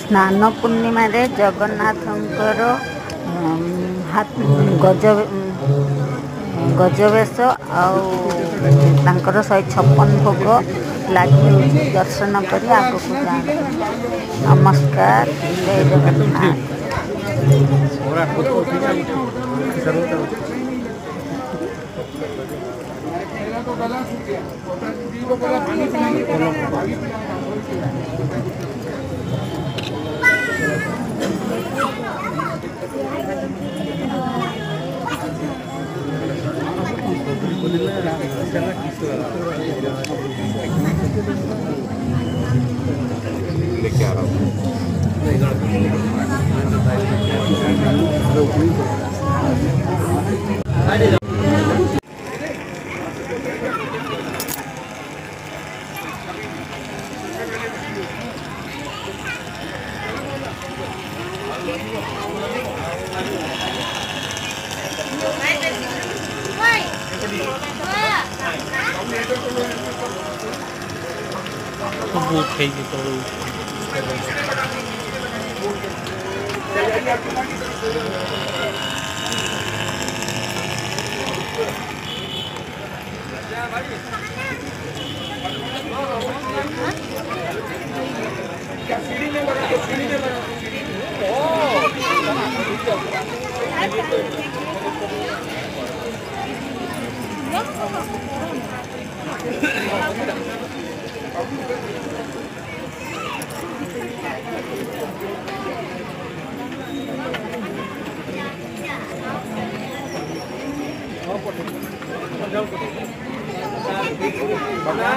स्नान पूर्णिम जगन्नाथंकर गजवेश आर 156 भोग लगी दर्शन कर आग को जाए। नमस्कार, जय जगन्नाथ। लेके आ रहा हूँ।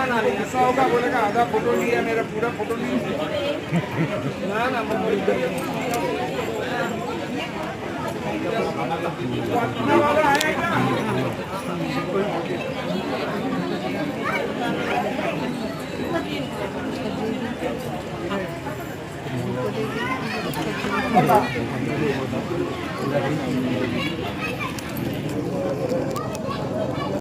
ना ऐसा होगा, बोलेगा आधा फोटो लिया, मेरा पूरा फोटो नहीं। ना